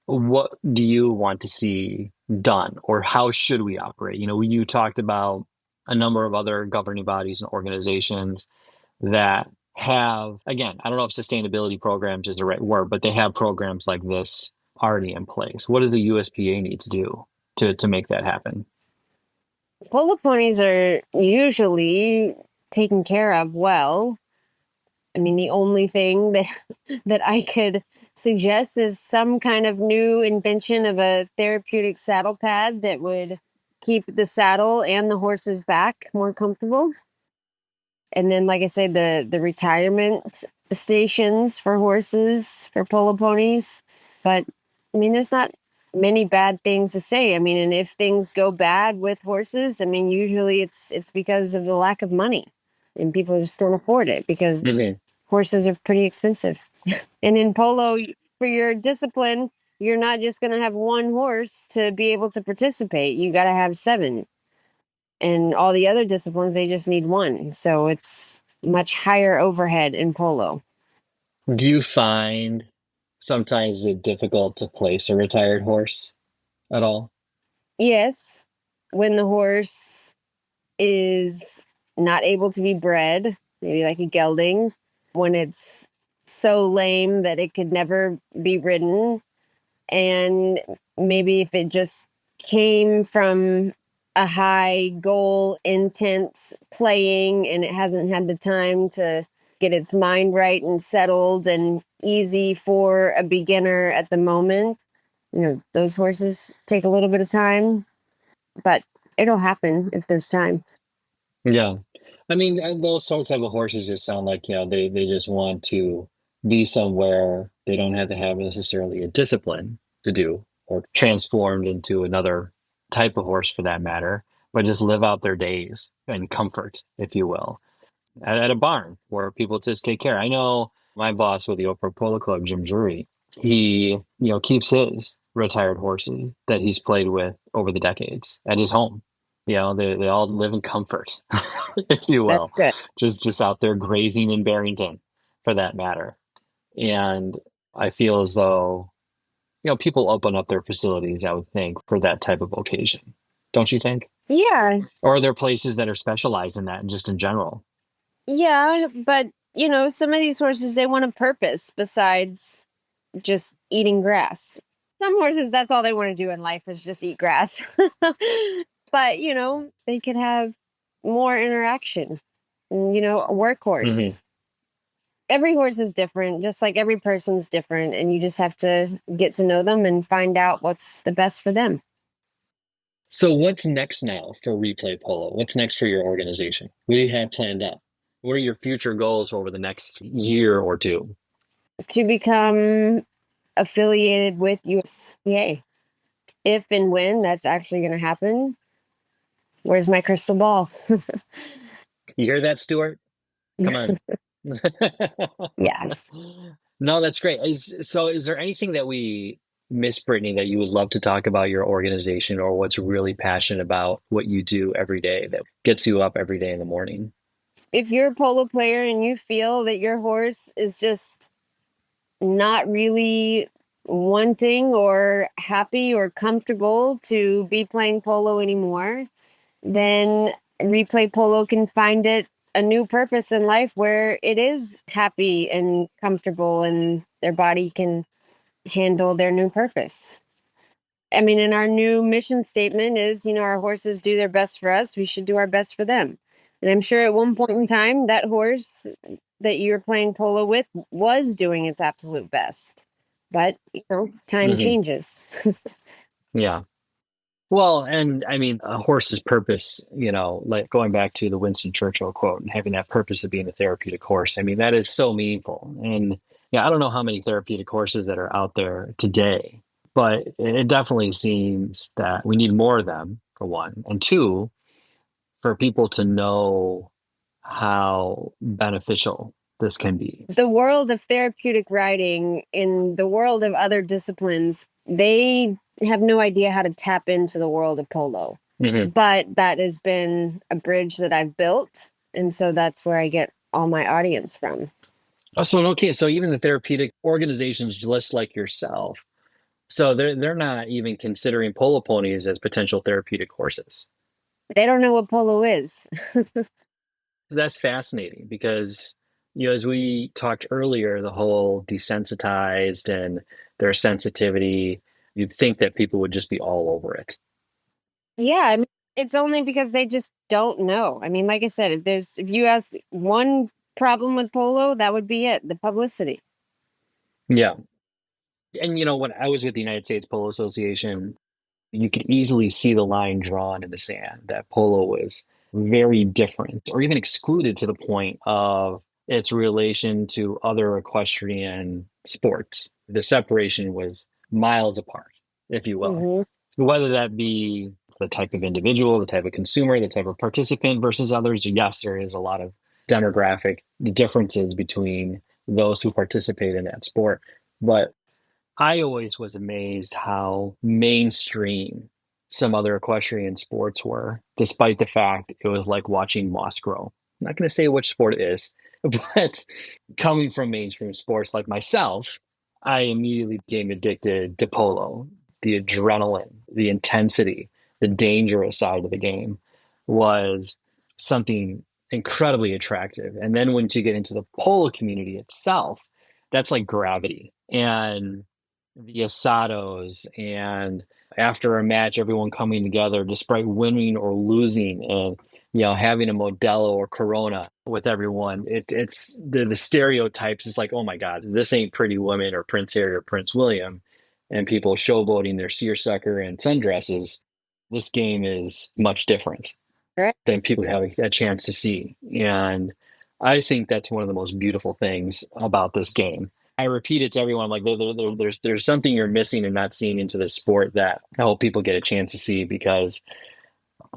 what do you want to see done or how should we operate? You talked about a number of other governing bodies and organizations that have, again, I don't know if sustainability programs is the right word, but they have programs like this already in place. What does the USPA need to do to make that happen? Polo ponies are usually taken care of well. I mean, the only thing that I could suggest is some kind of new invention of a therapeutic saddle pad that would keep the saddle and the horse's back more comfortable. And then, like I said, the retirement stations for horses, for polo ponies. But I mean, there's not many bad things to say. I mean, and if things go bad with horses, I mean, usually it's because of the lack of money, and people just don't afford it because horses are pretty expensive. And in polo, for your discipline, you're not just going to have one horse to be able to participate. You got to have seven. And all the other disciplines, they just need one. So it's much higher overhead in polo. Do you find sometimes it difficult to place a retired horse at all? Yes, when the horse is not able to be bred, maybe like a gelding, when it's so lame that it could never be ridden, and maybe if it just came from a high goal intense playing and it hasn't had the time to get its mind right and settled and easy for a beginner at the moment, those horses take a little bit of time, but it'll happen if there's time. Yeah. I mean, those sorts of horses just sound like, they just want to be somewhere. They don't have to have necessarily a discipline to do or transformed into another type of horse for that matter, but just live out their days in comfort, if you will, at a barn where people just take care. I know my boss with the Oprah Polo Club, Jim Drury, he, keeps his retired horses that he's played with over the decades at his home. They all live in comfort, if you That's will, good. just out there grazing in Barrington, for that matter. And I feel as though, people open up their facilities, I would think, for that type of occasion. Don't you think? Yeah, Or are there places that are specialized in that, just in general? yeah, but some of these horses they want a purpose besides just eating grass. Some horses, that's all they want to do in life is just eat grass. But, they could have more interaction. A Hmm. workhorse. Every horse is different, just like every person's different, and you just have to get to know them and find out what's the best for them. So what's next now for Replay Polo? What's next for your organization? What do you have planned out? What are your future goals over the next year or two? To become affiliated with USPA. If and when that's actually going to happen, where's my crystal ball? You hear that, Stuart? Come on. Yeah. No, that's great. Is there anything that we miss, Brittany, that you would love to talk about your organization, or what's really passionate about what you do every day that gets you up every day in the morning? If you're a polo player and you feel that your horse is just not really wanting or happy or comfortable to be playing polo anymore, then Replay Polo can find it a new purpose in life where it is happy and comfortable and their body can handle their new purpose. I mean, and our new mission statement is, our horses do their best for us. We should do our best for them. And I'm sure at one point in time, that horse that you're playing polo with was doing its absolute best. But, time Hmm. changes. Yeah. Well, and I mean, a horse's purpose, like going back to the Winston Churchill quote and having that purpose of being a therapeutic horse. I mean, that is so meaningful. And yeah, I don't know how many therapeutic horses that are out there today, but it definitely seems that we need more of them, for one. And two, for people to know how beneficial this can be. The world of therapeutic riding in the world of other disciplines, they have no idea how to tap into the world of polo. Hmm. But that has been a bridge that I've built. And so that's where I get all my audience from. Oh, so okay, so even the therapeutic organizations, just like yourself, so they're not even considering polo ponies as potential therapeutic horses. They don't know what polo is. That's fascinating because, as we talked earlier, the whole desensitized and their sensitivity, you'd think that people would just be all over it. Yeah, I mean, it's only because they just don't know. I mean, like I said, if you ask one problem with polo, that would be it, the publicity. Yeah. And when I was with the United States Polo Association, you could easily see the line drawn in the sand that polo was very different or even excluded to the point of its relation to other equestrian sports. The separation was miles apart, if you will. Hmm. Whether that be the type of individual, the type of consumer, the type of participant versus others, yes, there is a lot of demographic differences between those who participate in that sport. But I always was amazed how mainstream some other equestrian sports were, despite the fact it was like watching moss grow. I'm not going to say which sport it is, but coming from mainstream sports like myself, I immediately became addicted to polo. The adrenaline, the intensity, the dangerous side of the game was something incredibly attractive. And then once you get into the polo community itself, that's like gravity. And the asados, and after a match, everyone coming together despite winning or losing, and having a Modelo or Corona with everyone. It's the stereotypes. It's like, oh my God, this ain't Pretty Woman or Prince Harry or Prince William, and people showboating their seersucker and sundresses. This game is much different Right. than people have a chance to see, and I think that's one of the most beautiful things about this game. I repeat it to everyone, like there's something you're missing and not seeing into this sport that I hope people get a chance to see, because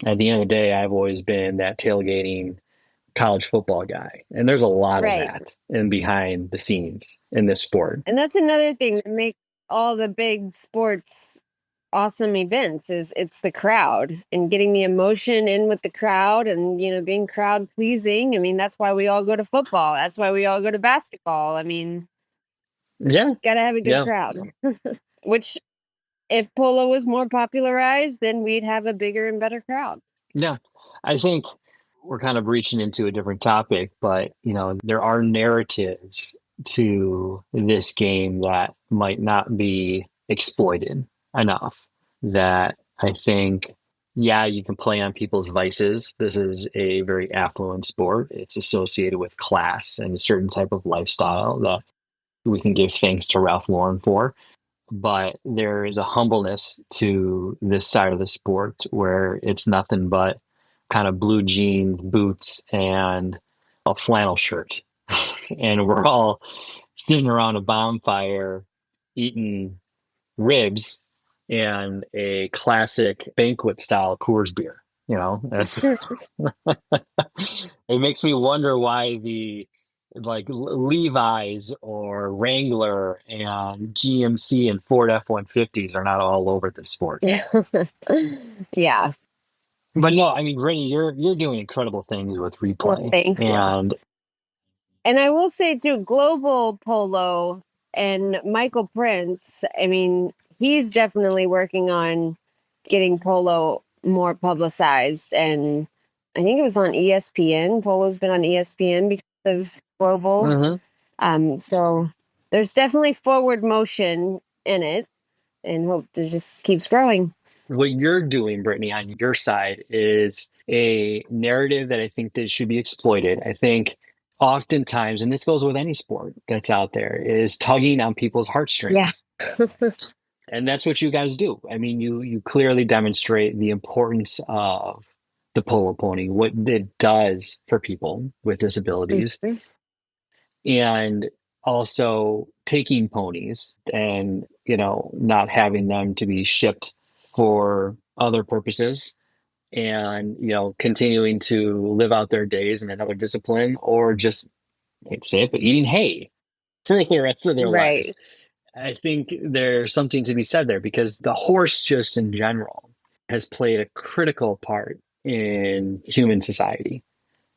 at the end of the day, I've always been that tailgating college football guy, and there's a lot of Right. that in behind the scenes in this sport. And that's another thing that makes all the big sports awesome events is it's the crowd and getting the emotion in with the crowd and, being crowd pleasing. I mean, that's why we all go to football. That's why we all go to basketball. I mean, Yeah. gotta have a good Yeah. crowd. Which, if polo was more popularized, then we'd have a bigger and better crowd. Yeah. I think we're kind of reaching into a different topic, but there are narratives to this game that might not be exploited enough. That I think, yeah, you can play on people's vices. This is a very affluent sport. It's associated with class and a certain type of lifestyle that we can give thanks to Ralph Lauren for. But there is a humbleness to this side of the sport where it's nothing but kind of blue jeans, boots, and a flannel shirt. And we're all sitting around a bonfire eating ribs and a classic banquet style Coors beer. That's it makes me wonder why the Levi's or Wrangler and GMC and Ford F-150s are not all over this sport. Yeah. But no, I mean, Brittany, you're doing incredible things with Well, Replay. thank you. And I will say too, Global Polo and Michael Prince, I mean, he's definitely working on getting polo more publicized. And I think it was on ESPN. Polo's been on ESPN because of Global. So there's definitely forward motion in it, and hope to just keeps growing. What you're doing, Brittany, on your side is a narrative that I think that should be exploited. I think oftentimes, and this goes with any sport that's out there, is tugging on people's heartstrings. Yeah. And that's what you guys do. I mean, you clearly demonstrate the importance of the polo pony, what it does for people with disabilities, and also taking ponies and not having them to be shipped for other purposes, and continuing to live out their days in another discipline, or just, I hate to say it, but eating hay for the rest of their lives. I think there's something to be said there, because the horse, just in general, has played a critical part in human society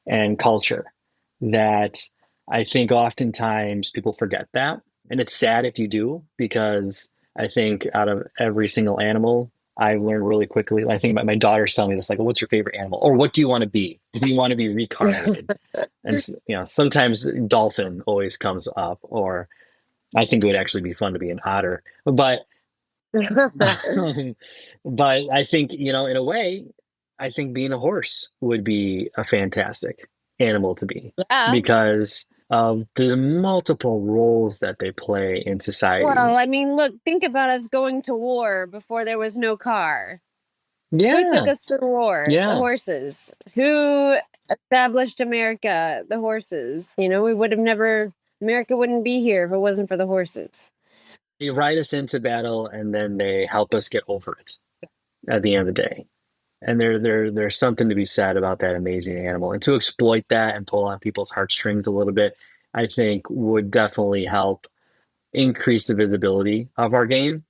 and culture that I think oftentimes people forget that. And it's sad if you do, because I think out of every single animal, I learned really quickly. I think my daughter's telling me this, like, what's your favorite animal? Or what do you want to be? Do you want to be reincarnated? And sometimes dolphin always comes up, or I think it would actually be fun to be an otter. But but I think, in a way, I think being a horse would be a fantastic animal to be, because of the multiple roles that they play in society. Well, I mean, look, think about us going to war before there was no car. Yeah. Who took us to the war? Yeah. The horses. Who established America? The horses. We would have never, America wouldn't be here if it wasn't for the horses. They ride us into battle, and then they help us get over it at the end of the day. And there's something to be said about that amazing animal. And to exploit that and pull on people's heartstrings a little bit, I think would definitely help increase the visibility of our game,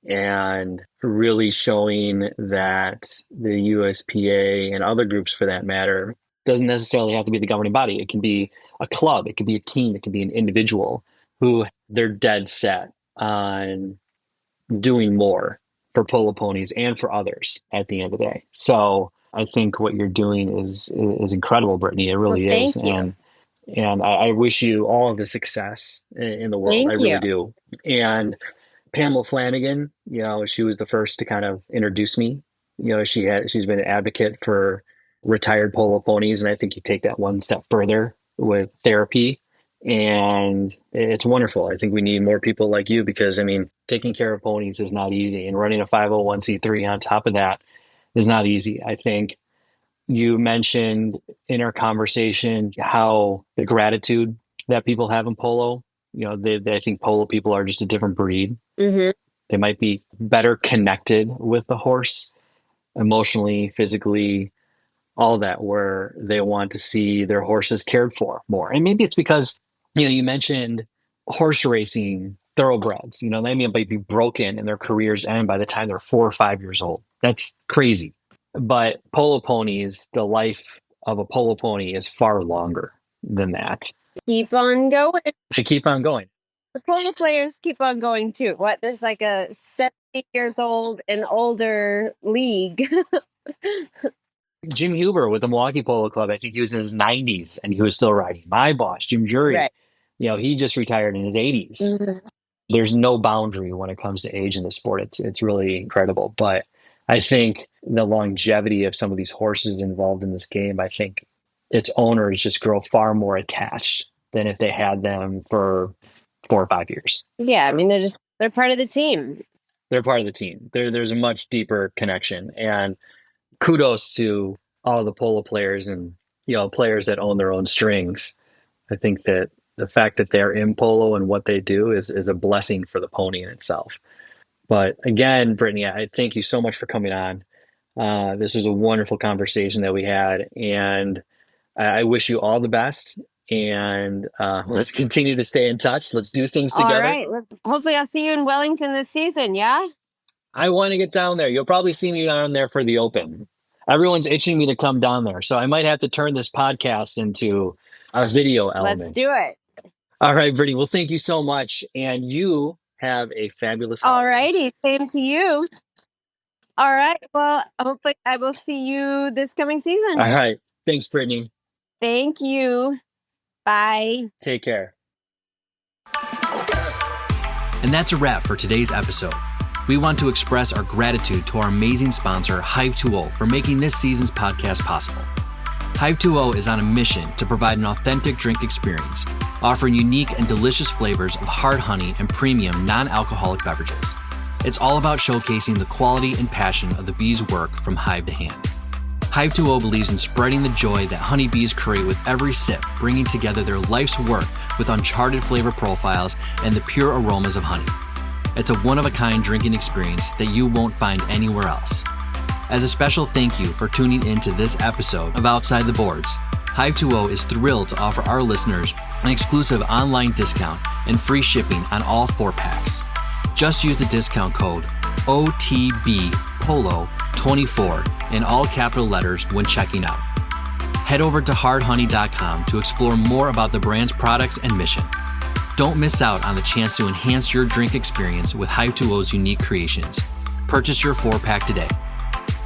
and really showing that the USPA and other groups, for that matter, doesn't necessarily have to be the governing body. It can be a club, it can be a team, it can be an individual who they're dead set on doing more for polo ponies and for others at the end of the day. So I think what you're doing is incredible, Brittany. It really is. Thank you. And I wish you all of the success in the world. I really do. And Pamela Flanagan, she was the first to kind of introduce me. She's been an advocate for retired polo ponies, and I think you take that one step further with therapy. And it's wonderful. I think we need more people like you, because, I mean, taking care of ponies is not easy, and running a 501c3 on top of that is not easy. I think you mentioned in our conversation how the gratitude that people have in polo, I think polo people are just a different breed. Mm-hmm. They might be better connected with the horse emotionally, physically, all that, where they want to see their horses cared for more. And maybe it's because, you mentioned horse racing thoroughbreds. They might be broken and their careers end by the time they're 4 or 5 years old. That's crazy. But polo ponies, the life of a polo pony is far longer than that. Keep on going. They keep on going. The polo players keep on going too. What? There's like a 70 years old and older league. Jim Huber with the Milwaukee Polo Club, I think he was in his 90s and he was still riding. My boss, Jim Jury, Right. He just retired in his 80s. Mm-hmm. There's no boundary when it comes to age in the sport. It's really incredible. But I think the longevity of some of these horses involved in this game, I think its owners just grow far more attached than if they had them for 4 or 5 years. Yeah, I mean, they're part of the team. They're part of the team. There's a much deeper connection. And kudos to all the polo players and players that own their own strings. I think that the fact that they're in polo and what they do is a blessing for the pony in itself. But again, Brittany, I thank you so much for coming on. This was a wonderful conversation that we had, and I wish you all the best. And let's continue to stay in touch. Let's do things together. All right. Hopefully I'll see you in Wellington this season. Yeah. I want to get down there. You'll probably see me down there for the Open. Everyone's itching me to come down there. So I might have to turn this podcast into a video element. Let's do it. All right, Brittany. Well, thank you so much. And you have a fabulous holiday. All righty. Same to you. All right. Well, hopefully I will see you this coming season. All right. Thanks, Brittany. Thank you. Bye. Take care. And that's a wrap for today's episode. We want to express our gratitude to our amazing sponsor, Hive 2.0, for making this season's podcast possible. Hive 2.0 is on a mission to provide an authentic drink experience, offering unique and delicious flavors of hard honey and premium non-alcoholic beverages. It's all about showcasing the quality and passion of the bees' work from hive to hand. Hive 2.0 believes in spreading the joy that honeybees create with every sip, bringing together their life's work with uncharted flavor profiles and the pure aromas of honey. It's a one-of-a-kind drinking experience that you won't find anywhere else. As a special thank you for tuning in to this episode of Outside the Boards, Hive 2.0 is thrilled to offer our listeners an exclusive online discount and free shipping on all 4-packs. Just use the discount code OTB Polo 24 in all capital letters when checking out. Head over to hardhoney.com to explore more about the brand's products and mission. Don't miss out on the chance to enhance your drink experience with Hive 2.0's unique creations. Purchase your 4-pack today.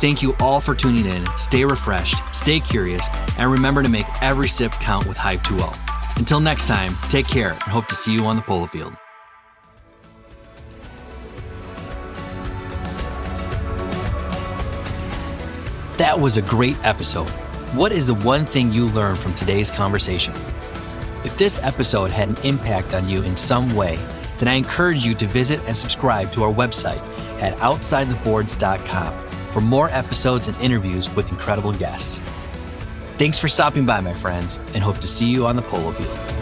Thank you all for tuning in. Stay refreshed, stay curious, and remember to make every sip count with Hive 2.0. Until next time, take care and hope to see you on the polo field. That was a great episode. What is the one thing you learned from today's conversation? If this episode had an impact on you in some way, then I encourage you to visit and subscribe to our website at outsidetheboards.com for more episodes and interviews with incredible guests. Thanks for stopping by, my friends, and hope to see you on the polo field.